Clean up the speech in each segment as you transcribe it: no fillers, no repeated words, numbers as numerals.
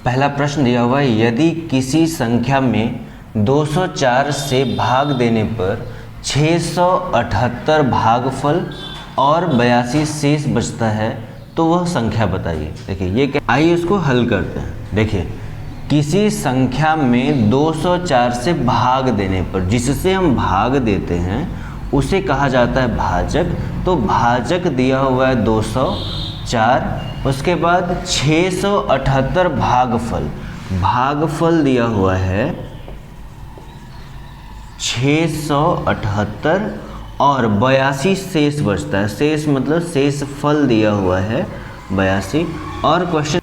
पहला प्रश्न दिया हुआ है, यदि किसी संख्या में 204 से भाग देने पर 678 भागफल और 82 शेष बचता है तो वह संख्या बताइए। देखिए ये क्या, आइए इसको हल करते हैं। देखिए किसी संख्या में 204 से भाग देने पर, जिससे हम भाग देते हैं उसे कहा जाता है भाजक। तो भाजक दिया हुआ है 204, उसके बाद 678 भागफल, भागफल दिया हुआ है 678 और 82 शेष बचता है। शेष मतलब शेष फल दिया हुआ है 82। और क्वेश्चन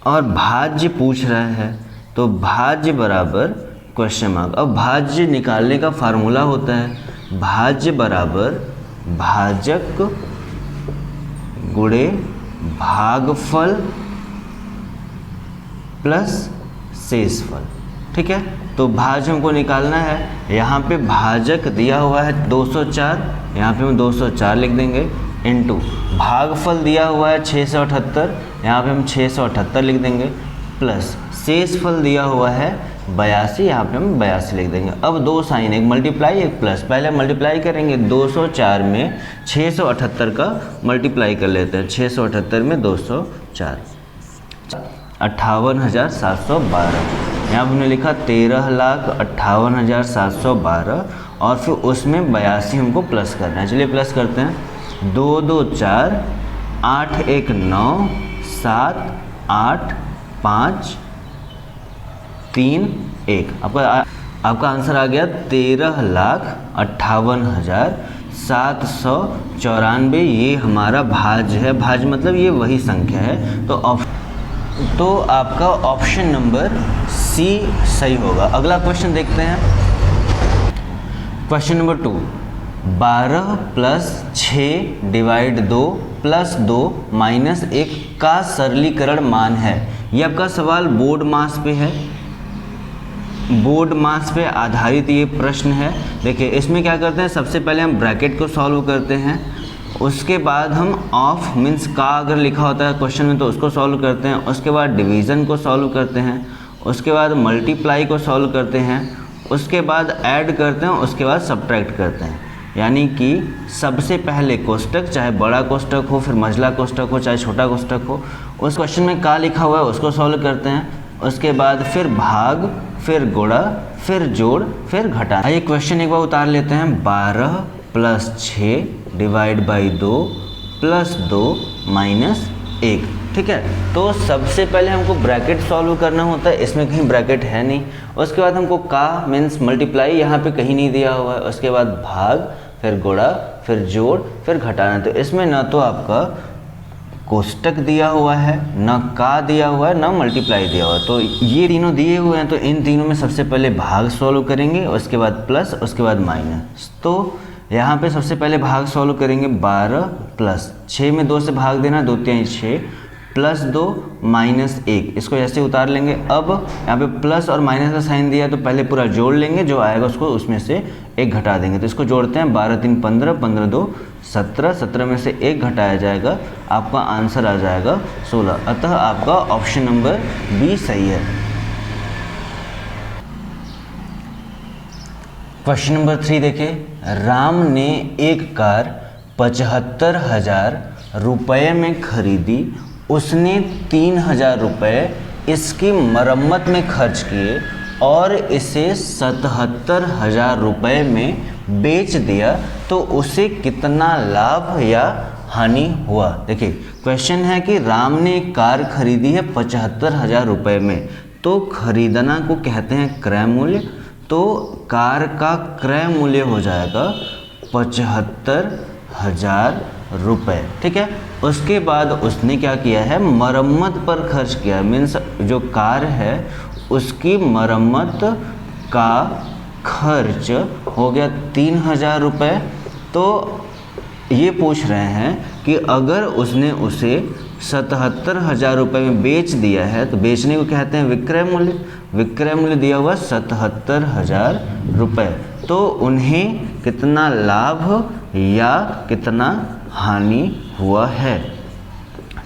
और भाज्य पूछ रहा है, तो भाज्य बराबर क्वेश्चन मार्क। अब भाज्य निकालने का फार्मूला होता है भाज्य बराबर भाजक गुणे भागफल प्लस शेषफल। ठीक है, तो भाज्य हमको निकालना है। यहाँ पे भाजक दिया हुआ है 204, यहाँ पे हम 204 लिख देंगे, इनटू भागफल दिया हुआ है 678, यहाँ पे हम 678 लिख देंगे, प्लस शेषफल दिया हुआ है 82, यहाँ पे हम 82 लिख देंगे। अब दो साइन, एक मल्टीप्लाई एक प्लस। पहले मल्टीप्लाई करेंगे 204 में 678 का मल्टीप्लाई कर लेते हैं। 678 में 204, 58,712। यहाँ हमने लिखा 13,58,712 और फिर उसमें 82 हमको प्लस करना है। चलिए प्लस करते हैं। 2 2 4, 8 1 9, 7 8 5 3 1। आपका आंसर आ गया 13,58,794। ये हमारा भाज्य है। भाज्य मतलब ये वही संख्या है। तो आपका ऑप्शन नंबर सी सही होगा। अगला क्वेश्चन देखते हैं। Question number 2, 12 plus 6 divide 2 plus 2 minus 1 का सरलीकरण मान है। ये आपका सवाल बोर्ड मास पे है, बोर्ड मास पे आधारित ये प्रश्न है। देखिए इसमें क्या करते हैं, सबसे पहले हम ब्रैकेट को सॉल्व करते हैं, उसके बाद हम ऑफ मीन्स का अगर लिखा होता है क्वेश्चन में तो उसको सॉल्व करते हैं, उसके बाद डिवीज़न को सॉल्व करते हैं, उसके बाद मल्टीप्लाई को सॉल्व करते हैं, उसके बाद ऐड करते हैं, उसके बाद सब्ट्रैक्ट करते हैं। यानी कि सबसे पहले कोष्टक, चाहे बड़ा कोष्टक हो, फिर मंझला कोष्टक हो, चाहे छोटा कोष्टक हो, उस क्वेश्चन में का लिखा हुआ है उसको सॉल्व करते हैं, उसके बाद फिर भाग, फिर गुणा, फिर जोड़, फिर घटा। आइए क्वेश्चन एक बार उतार लेते हैं। 12 plus 6 divide by 2 plus 2 minus 1। ठीक है, तो सबसे पहले हमको ब्रैकेट सॉल्व करना होता है, इसमें कहीं ब्रैकेट है नहीं। उसके बाद हमको का मीन्स मल्टीप्लाई, यहाँ पे कहीं नहीं दिया हुआ है। उसके बाद भाग, फिर गुणा, फिर जोड़, फिर घटाना। तो इसमें ना तो आपका कोष्टक दिया हुआ है, ना का दिया हुआ है, ना मल्टीप्लाई दिया हुआ है। तो ये तीनों दिए हुए हैं, तो इन तीनों में सबसे पहले भाग सॉल्व करेंगे, उसके बाद प्लस, उसके बाद माइनस। तो यहाँ पे सबसे पहले भाग सॉल्व करेंगे। 12 प्लस 6 में 2 से भाग देना, 2 3 6, प्लस 2 माइनस 1, इसको ऐसे उतार लेंगे। अब यहाँ पे प्लस और माइनस का साइन दिया तो पहले पूरा जोड़ लेंगे, जो आएगा उसको उसमें से 1 घटा देंगे। तो इसको जोड़ते हैं। 12 3 15, 15 2 17, 17 में से 1 घटाया जाएगा, आपका आंसर आ जाएगा 16। अतः आपका ऑप्शन नंबर बी सही है। क्वेश्चन नंबर 3 देखिए। राम ने एक कार 75,000 रुपये में खरीदी, उसने 3,000 रुपये इसकी मरम्मत में खर्च किए और इसे 77,000 रुपये में बेच दिया, तो उसे कितना लाभ या हानि हुआ। देखिए क्वेश्चन है कि राम ने एक कार खरीदी है 75,000 रुपये में, तो खरीदना को कहते हैं क्रय मूल्य। तो कार का क्रय मूल्य हो जाएगा 75,000 रुपये। ठीक है, उसके बाद उसने क्या किया है, मरम्मत पर खर्च किया। मीन्स जो कार है उसकी मरम्मत का खर्च हो गया 3,000 रुपये। तो ये पूछ रहे हैं कि अगर उसने उसे 77,000 रुपये में बेच दिया है, तो बेचने को कहते हैं विक्रय मूल्य। विक्रय मूल्य दिया हुआ 77,000 रुपये, तो उन्हें कितना लाभ या कितना हानि हुआ है।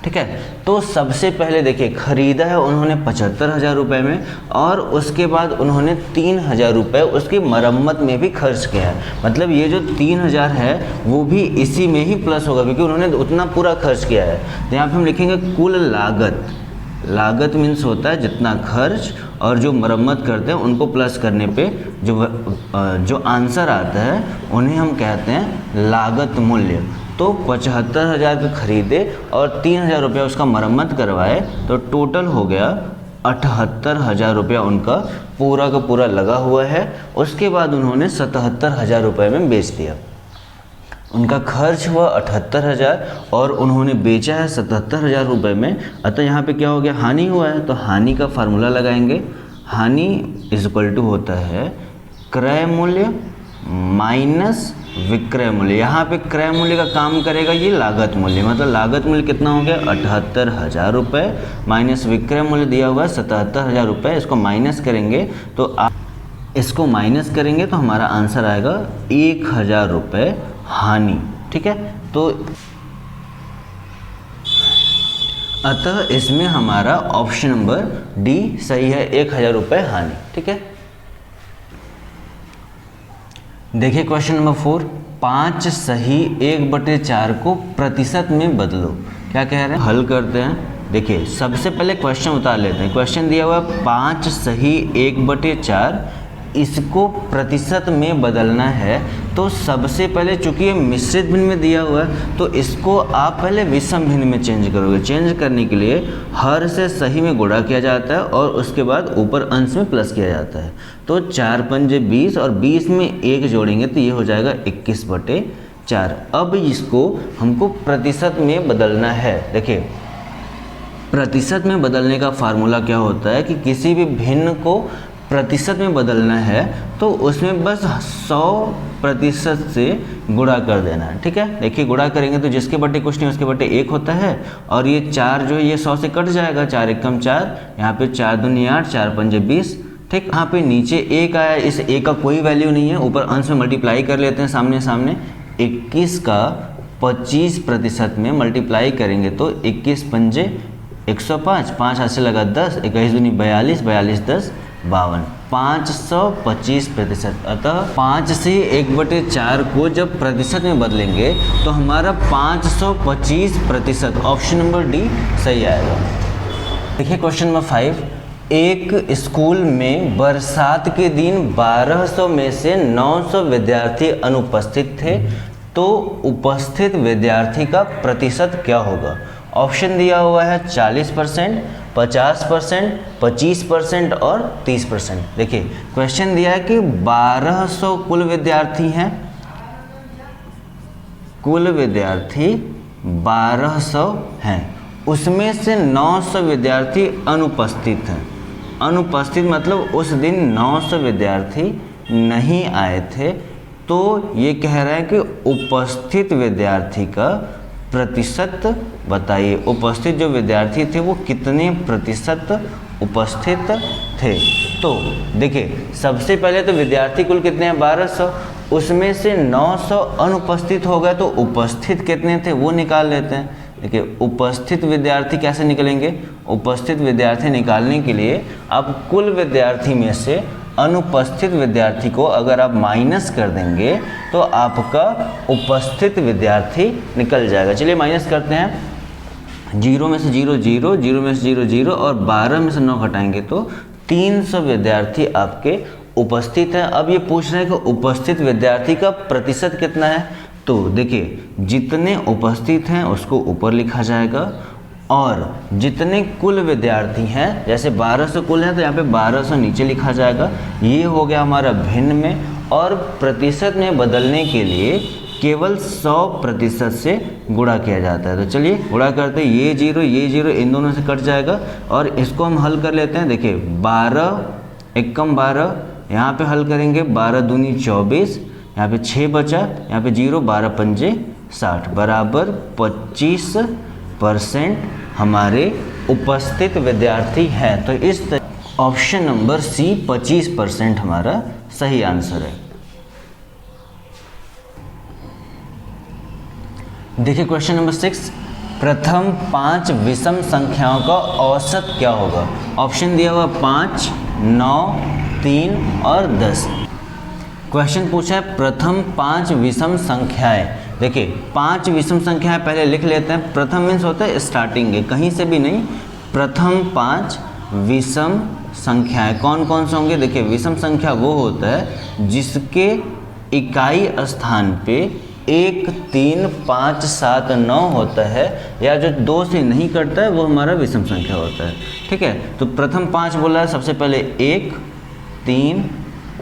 ठीक है। तो सबसे पहले देखिए खरीदा है उन्होंने 75,000 रुपये में, और उसके बाद उन्होंने 3,000 रुपये उसकी मरम्मत में भी खर्च किया है। मतलब ये जो 3,000 है वो भी इसी में ही प्लस होगा, क्योंकि उन्होंने उतना पूरा खर्च किया है। तो यहाँ पे हम लिखेंगे कुल लागत। लागत मीन्स होता है जितना खर्च, और जो मरम्मत करते हैं उनको प्लस करने पे जो आंसर आता है उन्हें हम कहते हैं लागत मूल्य। तो 75,000 के खरीदे और 3,000 रुपया उसका मरम्मत करवाए, तो टोटल हो गया 78,000 रुपया उनका पूरा का पूरा लगा हुआ है। उसके बाद उन्होंने 77,000 रुपये में बेच दिया। उनका खर्च हुआ 78,000 और उन्होंने बेचा है 77,000 रुपये में। अतः यहाँ पे क्या हो गया, हानि हुआ है। तो हानि का फार्मूला लगाएंगे। हानि इज इक्वल टू होता है क्रय मूल्य माइनस विक्रय मूल्य। यहाँ पे क्रय मूल्य का काम करेगा ये लागत मूल्य, मतलब लागत मूल्य कितना हो गया 78,000 रुपये, माइनस विक्रय मूल्य दिया हुआ है 77,000 रुपये। इसको माइनस करेंगे तो इसको माइनस करेंगे तो हमारा आंसर आएगा 1,000 रुपये हानि। ठीक है, तो अतः इसमें हमारा ऑप्शन नंबर डी सही है, 1,000 रुपये हानि। ठीक है, देखिए क्वेश्चन नंबर 4, 5 सही 1/4 को प्रतिशत में बदलो। क्या कह रहे हैं, हल करते हैं। देखिए सबसे पहले क्वेश्चन उतार लेते हैं। क्वेश्चन दिया हुआ है 5 सही 1/4, इसको प्रतिशत में बदलना है। तो सबसे पहले चूंकि ये मिश्रित भिन्न में दिया हुआ है, तो इसको आप पहले विषम भिन्न में चेंज करोगे। चेंज करने के लिए हर से सही में गुणा किया जाता है और उसके बाद ऊपर अंश में प्लस किया जाता है। तो 4 पंजे 20 और 20 में 1 जोड़ेंगे तो ये हो जाएगा 21/4। अब इसको हमको प्रतिशत में बदलना है। देखिए प्रतिशत में बदलने का फार्मूला क्या होता है कि किसी भी भिन्न को प्रतिशत में बदलना है तो उसमें बस 100% से गुणा कर देना है। ठीक है, देखिए गुणा करेंगे तो जिसके बटे कुछ नहीं उसके बटे 1 होता है, और ये 4 जो है ये 100 से कट जाएगा। 4 एकम 4, यहाँ पे 4 दूनी 8, 4 पंजे 20। ठीक, यहाँ पे नीचे 1 आया, इस 1 का कोई वैल्यू नहीं है, ऊपर अंश में मल्टीप्लाई कर लेते हैं सामने सामने। 21 का 25% में मल्टीप्लाई करेंगे तो 21 पंजे 105, 5 हाथ से लगा 10, 21 दूनी 42, 42 10 52, 525%। अतः 5 से 1/4 को जब प्रतिशत में बदलेंगे तो हमारा 525%, ऑप्शन नंबर डी सही आएगा। देखिए क्वेश्चन नंबर 5, एक स्कूल में बरसात के दिन 1200 में से 900 विद्यार्थी अनुपस्थित थे, तो उपस्थित विद्यार्थी का प्रतिशत क्या होगा। ऑप्शन दिया हुआ है 40%, 50%, 25% और 30%। देखिए क्वेश्चन दिया है कि 1200 कुल विद्यार्थी हैं, कुल विद्यार्थी 1200 हैं, उसमें से 900 विद्यार्थी अनुपस्थित हैं। अनुपस्थित मतलब उस दिन 900 विद्यार्थी नहीं आए थे। तो ये कह रहा है कि उपस्थित विद्यार्थी का प्रतिशत बताइए। उपस्थित जो विद्यार्थी थे वो कितने प्रतिशत उपस्थित थे। तो देखिए सबसे पहले तो विद्यार्थी कुल कितने हैं 1200, उसमें से 900 अनुपस्थित हो गए, तो उपस्थित कितने थे वो निकाल लेते हैं। देखिए उपस्थित विद्यार्थी कैसे निकलेंगे, उपस्थित विद्यार्थी निकालने के लिए आप कुल विद्यार्थी में से अनुपस्थित विद्यार्थी को अगर आप माइनस कर देंगे तो आपका उपस्थित विद्यार्थी निकल जाएगा। चलिए माइनस करते हैं। 0 में से 0 0, 0 में से 0 0 और 12 में से 9 घटाएंगे तो 300 विद्यार्थी आपके उपस्थित हैं। अब ये पूछ रहे हैं कि उपस्थित विद्यार्थी का प्रतिशत कितना है। तो देखिए जितने उपस्थित हैं उसको ऊपर लिखा जाएगा, और जितने कुल विद्यार्थी हैं, जैसे 1200 कुल हैं तो यहाँ पे 1200 नीचे लिखा जाएगा। ये हो गया हमारा भिन्न में, और प्रतिशत में बदलने के लिए केवल 100% से गुणा किया जाता है। तो चलिए गुणा करते हैं, ये 0 इन दोनों से कट जाएगा, और इसको हम हल कर लेते हैं। देखिए 12 एकम 12, यहाँ पे हल करेंगे 12 दूनी 24, यहाँ पे 6 बचा, यहाँ पे 0, 12 पंजे 60 बराबर 25% हमारे उपस्थित विद्यार्थी हैं। तो इस ऑप्शन नंबर सी 25% हमारा सही आंसर है। देखिए क्वेश्चन नंबर 6, प्रथम 5 विषम संख्याओं का औसत क्या होगा। ऑप्शन दिया हुआ 5, 9, 3 और 10। क्वेश्चन पूछा है प्रथम 5 विषम संख्याएं। देखिए 5 विषम संख्याएं पहले लिख लेते हैं। प्रथम मीन्स होता है स्टार्टिंग के, कहीं से भी नहीं। प्रथम 5 विषम संख्याएं कौन कौन से होंगे। देखिए विषम संख्या वो होता है जिसके इकाई स्थान पे 1, 3, 5, 7, 9 होता है, या जो 2 से नहीं कटता है वो हमारा विषम संख्या होता है। ठीक है, तो प्रथम 5 बोला है सबसे पहले 1, 3,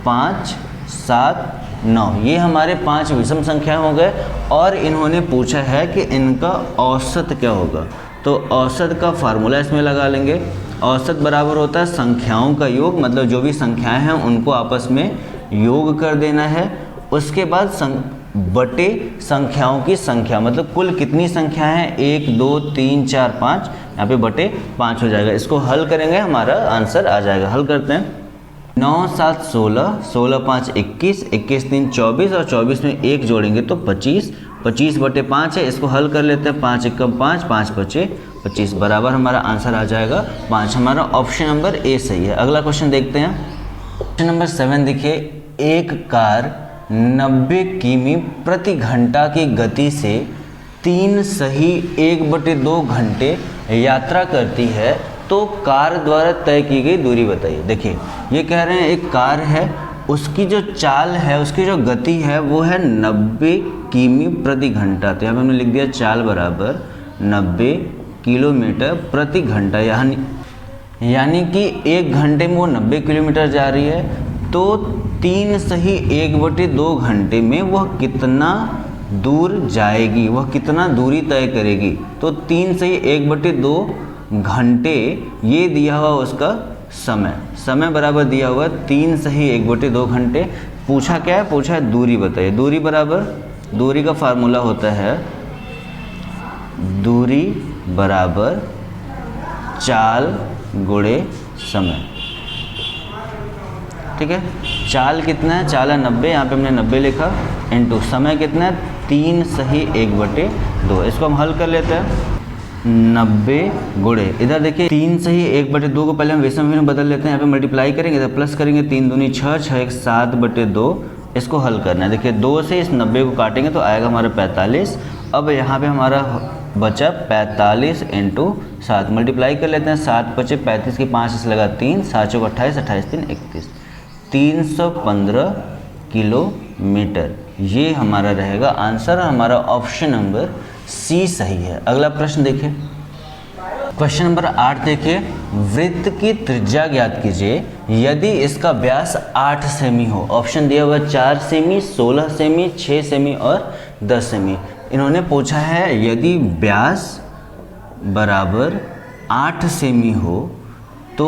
5, 7, 9, ये हमारे 5 विषम संख्या हो गए। और इन्होंने पूछा है कि इनका औसत क्या होगा। तो औसत का फार्मूला इसमें लगा लेंगे। औसत बराबर होता है संख्याओं का योग, मतलब जो भी संख्याएं हैं उनको आपस में योग कर देना है। उसके बाद बटे संख्याओं की संख्या, मतलब कुल कितनी संख्याएं हैं, 1, 2, 3, 4, 5, यहाँ पे बटे 5 हो जाएगा। इसको हल करेंगे हमारा आंसर आ जाएगा। हल करते हैं। 9, 7, 16, 16, 5, 21, 21, 3, 24 और 24 में 1 जोड़ेंगे तो 25, 25 बटे 5 है। इसको हल कर लेते हैं। 5 एकम 5, 5 बचे 25, बराबर हमारा आंसर आ जाएगा 5। हमारा ऑप्शन नंबर ए सही है। अगला क्वेश्चन देखते हैं। क्वेश्चन नंबर 7 देखिए, एक कार 90 किमी प्रति घंटा की गति से 3 सही 1/2 घंटे यात्रा करती है, तो कार द्वारा तय की गई दूरी बताइए। देखिए ये कह रहे हैं एक कार है, उसकी जो चाल है, उसकी जो गति है वो है 90 किमी प्रति घंटा। तो यहाँ पे हमने लिख दिया चाल बराबर 90 किलोमीटर प्रति घंटा, यानी कि 1 घंटे में वो 90 किलोमीटर जा रही है। तो 3 सही 1/2 घंटे में वह कितना दूर जाएगी, वह कितना दूरी तय करेगी। तो 3 सही 1/2 घंटे ये दिया हुआ उसका समय बराबर दिया हुआ 3 सही 1/2 घंटे। पूछा क्या है, पूछा है दूरी बताइए। दूरी बराबर, दूरी का फार्मूला होता है दूरी बराबर चाल गुणे समय। ठीक है, चाल कितना है, चाल है 90, यहाँ पे हमने 90 लिखा, इनटू समय कितना है 3 सही 1/2। इसको हम हल कर लेते हैं। 90 गुणे, इधर देखिए 3 सही 1/2 को पहले हम विषम में बदल लेते हैं। यहाँ पे मल्टीप्लाई करेंगे, इधर प्लस करेंगे, 3 दूनी 6, 6 1 7/2। इसको हल करना है। देखिए 2 से इस 90 को काटेंगे तो आएगा हमारा 45। अब यहाँ पे हमारा बचा 45 × 7, मल्टीप्लाई कर लेते हैं। 7 बचे 35 की 5 से लगा 3, 7 चौक 28, 28 3 31, 315 किलोमीटर ये हमारा रहेगा आंसर। हमारा ऑप्शन नंबर सी सही है। अगला प्रश्न देखिए, क्वेश्चन नंबर 8 देखिए, वृत्त की त्रिज्या ज्ञात कीजिए यदि इसका व्यास 8 सेमी हो। ऑप्शन दिया हुआ 4 सेमी, 16 सेमी, 6 सेमी और 10 सेमी। इन्होंने पूछा है यदि व्यास बराबर 8 सेमी हो तो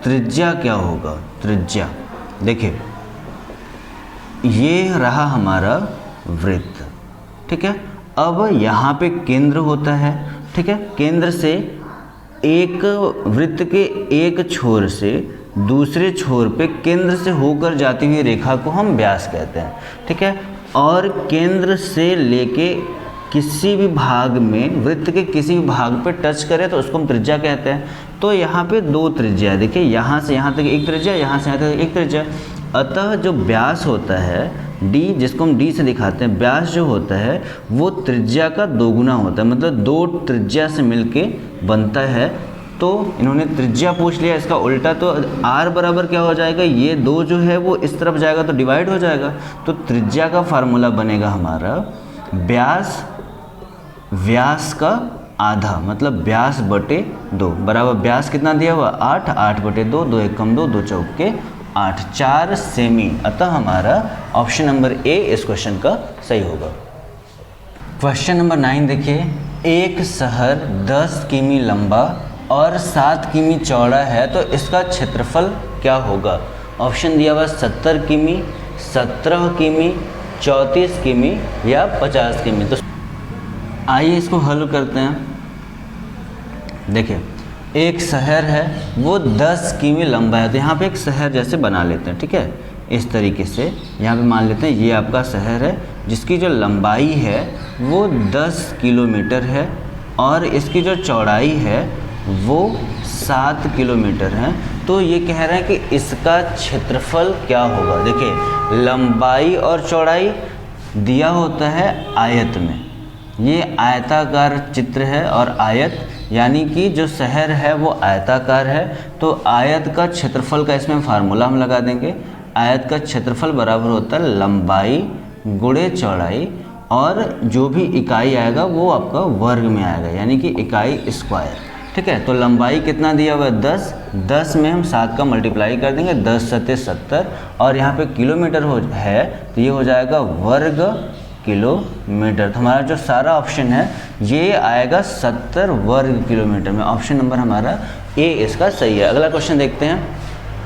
त्रिज्या क्या होगा। त्रिज्या देखिए ये रहा हमारा वृत्त, ठीक है। अब यहाँ पे केंद्र होता है, ठीक है। केंद्र से एक वृत्त के एक छोर से दूसरे छोर पे केंद्र से होकर जाती हुई रेखा को हम व्यास कहते हैं, ठीक है। और केंद्र से लेके किसी भी भाग में, वृत्त के किसी भी भाग पे टच करें तो उसको हम त्रिज्या कहते हैं। तो यहाँ पे 2 त्रिज्या है, देखिए यहाँ से यहाँ तक एक त्रिज्या, यहाँ से यहाँ तक एक त्रिज्या। अतः जो व्यास होता है d, जिसको हम d से दिखाते हैं, व्यास जो होता है वो त्रिज्या का 2 गुना होता है, मतलब 2 त्रिज्या से मिलके बनता है। तो इन्होंने त्रिज्या पूछ लिया, इसका उल्टा तो r बराबर क्या हो जाएगा, ये 2 जो है वो इस तरफ जाएगा तो डिवाइड हो जाएगा। तो त्रिज्या का फार्मूला बनेगा हमारा व्यास का आधा, मतलब व्यास बटे 2 बराबर व्यास कितना दिया हुआ 8, 8 बटे 2, 2 एक कम 2, 2 चौक के 8, 4 सेमी। अतः हमारा ऑप्शन नंबर ए इस क्वेश्चन का सही होगा। क्वेश्चन नंबर 9 देखिए, एक शहर 10 किमी लंबा और 7 किमी चौड़ा है तो इसका क्षेत्रफल क्या होगा। ऑप्शन दिया हुआ 70 किमी, 17 किमी, 34 किमी या 50 किमी। तो आइए इसको हल करते हैं। देखिए एक शहर है वो 10 किमी लंबा है, तो यहाँ पे एक शहर जैसे बना लेते हैं, ठीक है। इस तरीके से यहाँ पे मान लेते हैं ये आपका शहर है जिसकी जो लंबाई है वो 10 किलोमीटर है, और इसकी जो चौड़ाई है वो 7 किलोमीटर है। तो ये कह रहा है कि इसका क्षेत्रफल क्या होगा। देखिए लंबाई और चौड़ाई दिया होता है आयत में, ये आयताकार चित्र है और आयत यानी कि जो शहर है वो आयताकार है, तो आयत का क्षेत्रफल का इसमें फार्मूला हम लगा देंगे। आयत का क्षेत्रफल बराबर होता है लंबाई गुणे चौड़ाई, और जो भी इकाई आएगा वो आपका वर्ग में आएगा, यानी कि इकाई स्क्वायर। ठीक है, तो लंबाई कितना दिया हुआ है 10, 10 में हम 7 का मल्टीप्लाई कर देंगे, 10 सत्ते 70, और यहाँ पे किलोमीटर है तो ये हो जाएगा वर्ग किलोमीटर। तो हमारा जो सारा ऑप्शन है ये आएगा 70 वर्ग किलोमीटर में। ऑप्शन नंबर हमारा ए इसका सही है। अगला क्वेश्चन देखते हैं,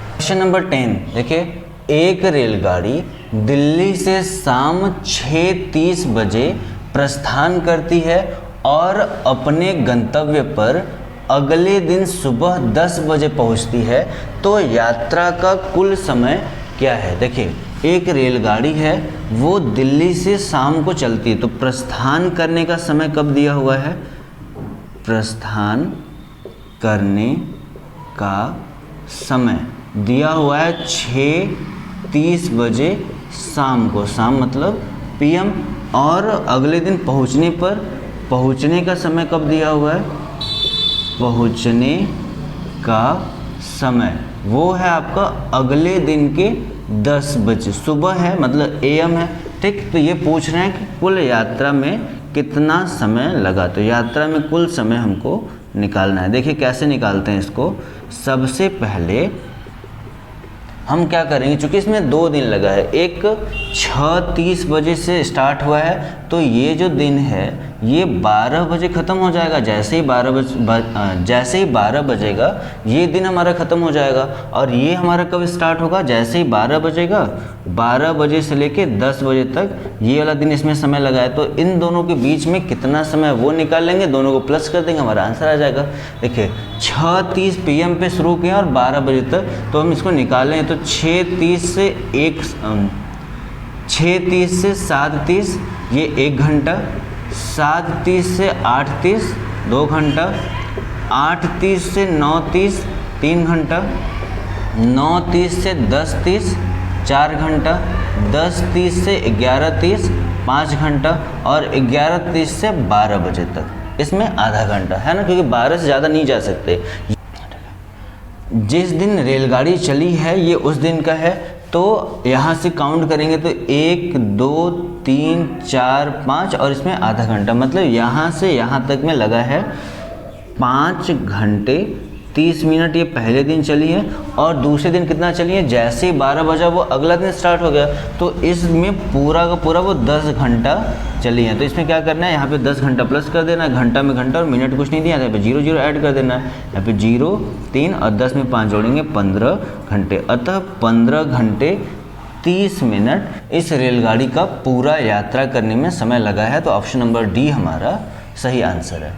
क्वेश्चन नंबर 10। देखिए एक रेलगाड़ी दिल्ली से शाम 6:30 बजे प्रस्थान करती है और अपने गंतव्य पर अगले दिन सुबह 10 बजे पहुंचती है, तो यात्रा का कुल समय क्या है। देखिए एक रेलगाड़ी है वो दिल्ली से शाम को चलती है, तो प्रस्थान करने का समय कब दिया हुआ है, प्रस्थान करने का समय दिया हुआ है 6:30 बजे शाम को, शाम मतलब पीएम, और अगले दिन पहुंचने का समय कब दिया हुआ है, पहुंचने का समय वो है आपका अगले दिन के 10 बजे, सुबह है मतलब एएम है। ठीक, तो ये पूछ रहे हैं कि कुल यात्रा में कितना समय लगा, तो यात्रा में कुल समय हमको निकालना है। देखिए कैसे निकालते हैं इसको। सबसे पहले हम क्या करेंगे, चूँकि इसमें 2 दिन लगा है, एक 6:30 बजे से स्टार्ट हुआ है, तो ये जो दिन है ये 12 बजे ख़त्म हो जाएगा। जैसे ही 12 बजेगा ये दिन हमारा ख़त्म हो जाएगा, और ये हमारा कब स्टार्ट होगा, जैसे ही 12 बजेगा, 12 बजे से लेके 10 बजे तक ये वाला दिन इसमें समय लगा है। तो इन दोनों के बीच में कितना समय वो निकाल लेंगे, दोनों को प्लस कर देंगे, हमारा आंसर आ जाएगा। देखिए 6:30 PM पे शुरू किया और 12 बजे तक, तो हम इसको निकालें तो 6:30 से 7:30 ये 1 घंटा, 7:30 से 8:30 2 घंटा, 8:30 से 9:30 3 घंटा, 9:30 से 10:30 4 घंटा, 10:30 से 11:30 5 घंटा, और 11:30 से 12 बजे तक इसमें आधा घंटा है ना, क्योंकि 12 से ज़्यादा नहीं जा सकते। जिस दिन रेलगाड़ी चली है ये उस दिन का है, तो यहाँ से काउंट करेंगे तो 1 2 3 4 5 और इसमें आधा घंटा, मतलब यहाँ से यहाँ तक में लगा है 5 घंटे 30 मिनट ये पहले दिन चली है, और दूसरे दिन कितना चली है, जैसे ही 12 बजा वो अगला दिन स्टार्ट हो गया, तो इसमें पूरा का पूरा वो 10 घंटा चली है। तो इसमें क्या करना है, यहाँ पे 10 घंटा प्लस कर देना है, घंटा में घंटा और मिनट कुछ नहीं दिया, यहाँ पे 0 0 ऐड कर देना है, यहाँ पे 0 3 और 10 में 5 जोड़ेंगे 15 घंटे। अतः 15 घंटे 30 मिनट इस रेलगाड़ी का पूरा यात्रा करने में समय लगा है। तो ऑप्शन नंबर डी हमारा सही आंसर है।